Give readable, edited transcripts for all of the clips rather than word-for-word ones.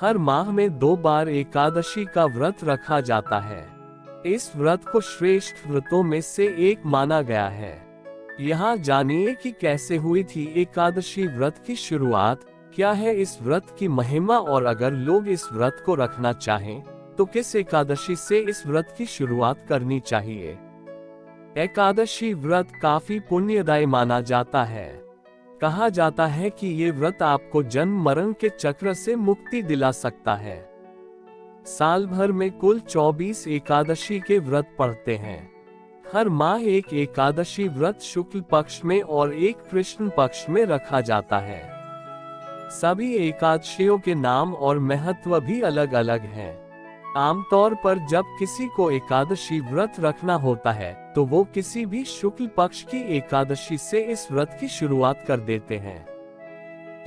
हर माह में 2 बार एकादशी का व्रत रखा जाता है। इस व्रत को श्रेष्ठ व्रतों में से एक माना गया है। यहाँ जानिए कि कैसे हुई थी एकादशी व्रत की शुरुआत, क्या है इस व्रत की महिमा और अगर लोग इस व्रत को रखना चाहें तो किस एकादशी से इस व्रत की शुरुआत करनी चाहिए। एकादशी व्रत काफी पुण्यदायी माना जाता है। कहा जाता है कि ये व्रत आपको जन्म मरण के चक्र से मुक्ति दिला सकता है। साल भर में कुल 24 एकादशी के व्रत पड़ते हैं। हर माह एक एकादशी व्रत शुक्ल पक्ष में और एक कृष्ण पक्ष में रखा जाता है। सभी एकादशियों के नाम और महत्व भी अलग अलग हैं। आमतौर पर जब किसी को एकादशी व्रत रखना होता है तो वो किसी भी शुक्ल पक्ष की एकादशी से इस व्रत की शुरुआत कर देते हैं।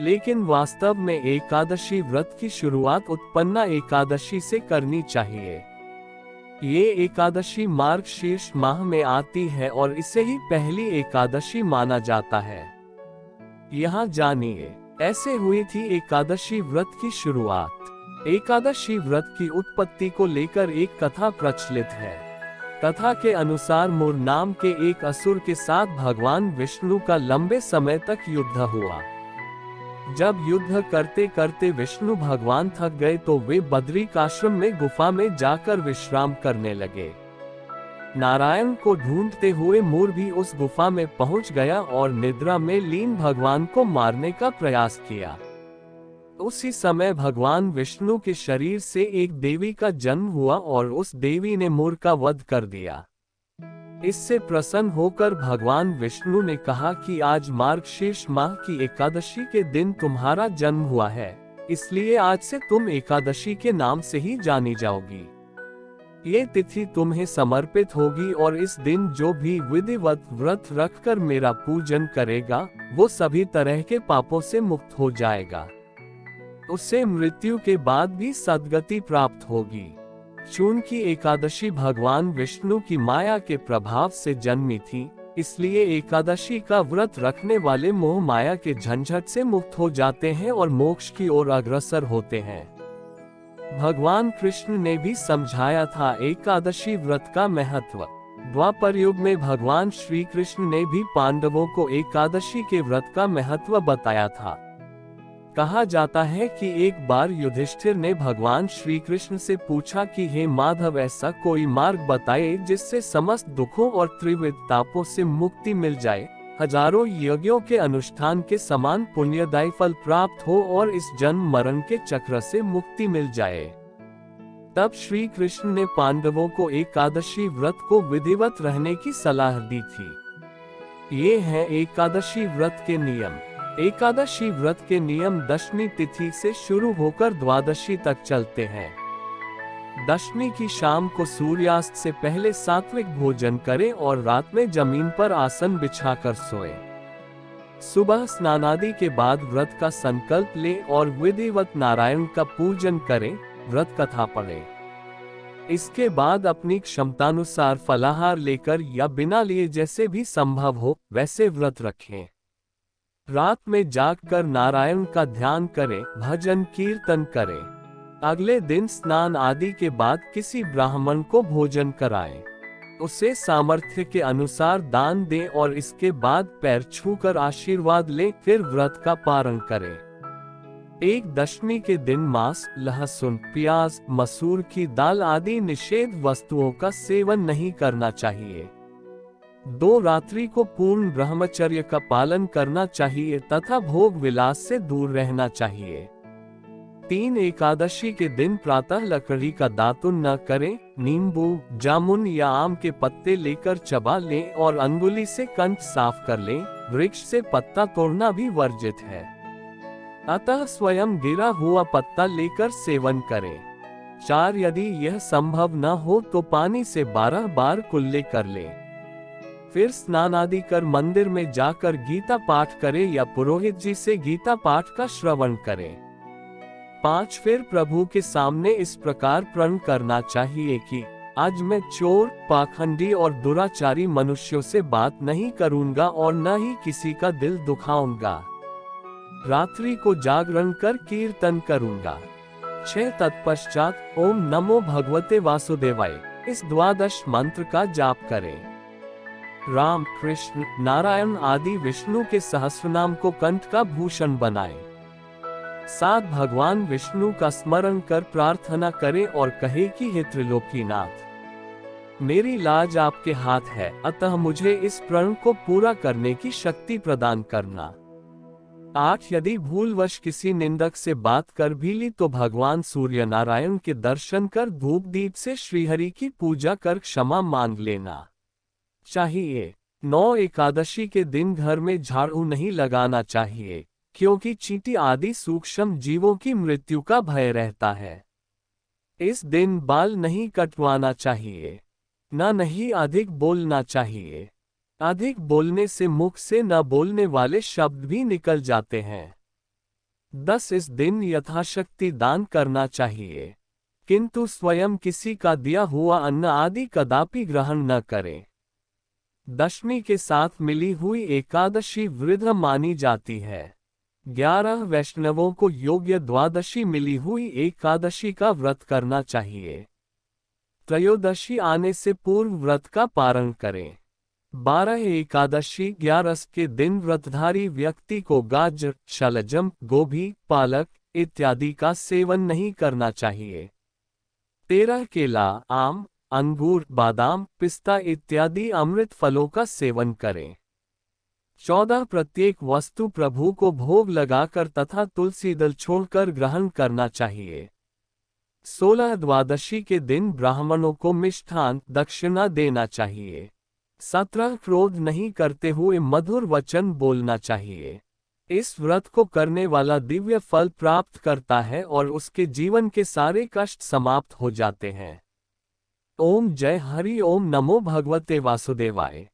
लेकिन वास्तव में एकादशी व्रत की शुरुआत उत्पन्ना एकादशी से करनी चाहिए। ये एकादशी मार्गशीर्ष माह में आती है और इसे ही पहली एकादशी माना जाता है। यहाँ जानिए, ऐसे हुई थी एकादशी व्रत की शुरुआत। एकादशी व्रत की उत्पत्ति को लेकर एक कथा प्रचलित है। कथा के अनुसार मुर नाम के एक असुर के साथ भगवान विष्णु का लंबे समय तक युद्ध हुआ। जब युद्ध करते करते विष्णु भगवान थक गए तो वे बद्रिकाश्रम में गुफा में जाकर विश्राम करने लगे। नारायण को ढूंढते हुए मुर भी उस गुफा में पहुंच गया और निद्रा में लीन भगवान को मारने का प्रयास किया। उसी समय भगवान विष्णु के शरीर से एक देवी का जन्म हुआ और उस देवी ने मुर का वध कर दिया। इससे प्रसन्न होकर भगवान विष्णु ने कहा कि आज मार्गशीर्ष माह की एकादशी के दिन तुम्हारा जन्म हुआ है, इसलिए आज से तुम एकादशी के नाम से ही जानी जाओगी। ये तिथि तुम्हें समर्पित होगी और इस दिन जो भी विधिवत व्रत रखकर मेरा पूजन करेगा वो सभी तरह के पापों से मुक्त हो जाएगा। उसे मृत्यु के बाद भी सद्गति प्राप्त होगी। चूंकि एकादशी भगवान विष्णु की माया के प्रभाव से जन्मी थी, इसलिए एकादशी का व्रत रखने वाले मोह माया के झंझट से मुक्त हो जाते हैं और मोक्ष की ओर अग्रसर होते हैं। भगवान कृष्ण ने भी समझाया था एकादशी व्रत का महत्व। द्वापर युग में भगवान श्री कृष्ण ने भी पांडवों को एकादशी के व्रत का महत्व बताया था। कहा जाता है कि एक बार युधिष्ठिर ने भगवान श्री कृष्ण से पूछा कि हे माधव, ऐसा कोई मार्ग बताए जिससे समस्त दुखों और त्रिविध तापों से मुक्ति मिल जाए, हजारों यज्ञों के अनुष्ठान के समान पुण्यदायी फल प्राप्त हो और इस जन्म मरण के चक्र से मुक्ति मिल जाए। तब श्री कृष्ण ने पांडवों को एकादशी व्रत को विधिवत रहने की सलाह दी थी। ये है एकादशी व्रत के नियम। एकादशी व्रत के नियम दशमी तिथि से शुरू होकर द्वादशी तक चलते हैं। दशमी की शाम को सूर्यास्त से पहले सात्विक भोजन करें और रात में जमीन पर आसन बिछाकर सोएं। सुबह स्नानादि के बाद व्रत का संकल्प लें और विधिवत नारायण का पूजन करें, व्रत कथा पढ़ें। इसके बाद अपनी क्षमतानुसार फलाहार लेकर या बिना लिए जैसे भी संभव हो वैसे व्रत रखें। रात में जागकर नारायण का ध्यान करें, भजन कीर्तन करें। अगले दिन स्नान आदि के बाद किसी ब्राह्मण को भोजन कराएं। उसे सामर्थ्य के अनुसार दान दें और इसके बाद पैर छूकर आशीर्वाद लें, फिर व्रत का पारण करें। एक दशमी के दिन मांस, लहसुन, प्याज, मसूर की दाल आदि निषेध वस्तुओं का सेवन नहीं करना चाहिए। 2 रात्रि को पूर्ण ब्रह्मचर्य का पालन करना चाहिए तथा भोग विलास से दूर रहना चाहिए। 3 एकादशी के दिन प्रातः लकड़ी का दातुन न करें। नींबू, जामुन या आम के पत्ते लेकर चबा लें और अंगुली से कंठ साफ कर लें। वृक्ष से पत्ता तोड़ना भी वर्जित है, अतः स्वयं गिरा हुआ पत्ता लेकर सेवन करें। 4 यदि यह संभव न हो तो पानी से 12 बार कुल्ले कर लें। फिर स्नान आदि कर मंदिर में जाकर गीता पाठ करें या पुरोहित जी से गीता पाठ का श्रवण करें। 5 फिर प्रभु के सामने इस प्रकार प्रण करना चाहिए कि आज मैं चोर, पाखंडी और दुराचारी मनुष्यों से बात नहीं करूंगा और न ही किसी का दिल दुखाऊंगा। रात्रि को जागरण कर कीर्तन करूंगा। 6 तत्पश्चात ओम नमो भगवते वासुदेवाय इस द्वादश मंत्र का जाप करें। राम, कृष्ण, नारायण आदि विष्णु के सहस्रनाम को कंठ का भूषण बनाएं। साथ भगवान विष्णु का स्मरण कर प्रार्थना करें और कहे कि हे त्रिलोकीनाथ, मेरी लाज आपके हाथ है, अतः मुझे इस प्रण को पूरा करने की शक्ति प्रदान करना। 8 यदि भूलवश किसी निंदक से बात कर भी ली तो भगवान सूर्य नारायण के दर्शन कर धूप दीप से श्रीहरि की पूजा कर क्षमा मांग लेना चाहिए। 9 एकादशी के दिन घर में झाड़ू नहीं लगाना चाहिए, क्योंकि चींटी आदि सूक्ष्म जीवों की मृत्यु का भय रहता है। इस दिन बाल नहीं कटवाना चाहिए, नहीं अधिक बोलना चाहिए। अधिक बोलने से मुख से न बोलने वाले शब्द भी निकल जाते हैं। 10 इस दिन यथाशक्ति दान करना चाहिए, किंतु स्वयं किसी का दिया हुआ अन्न आदि कदापि ग्रहण न करें। दशमी के साथ मिली हुई एकादशी वृद्ध मानी जाती है। 11 वैष्णवों को योग्य द्वादशी मिली हुई एकादशी का व्रत करना चाहिए। त्रयोदशी आने से पूर्व व्रत का पारण करें। 12 एकादशी 11 के दिन व्रतधारी व्यक्ति को गाजर, शलजम, गोभी, पालक इत्यादि का सेवन नहीं करना चाहिए। 13 केला, आम, अंगूर, बादाम, पिस्ता इत्यादि अमृत फलों का सेवन करें। 14 प्रत्येक वस्तु प्रभु को भोग लगाकर तथा तुलसी दल छोड़कर ग्रहण करना चाहिए। 16 द्वादशी के दिन ब्राह्मणों को मिष्ठान दक्षिणा देना चाहिए। 17 क्रोध नहीं करते हुए मधुर वचन बोलना चाहिए। इस व्रत को करने वाला दिव्य फल प्राप्त करता है और उसके जीवन के सारे कष्ट समाप्त हो जाते हैं। ओम जय हरि ओम नमो भगवते वासुदेवाय।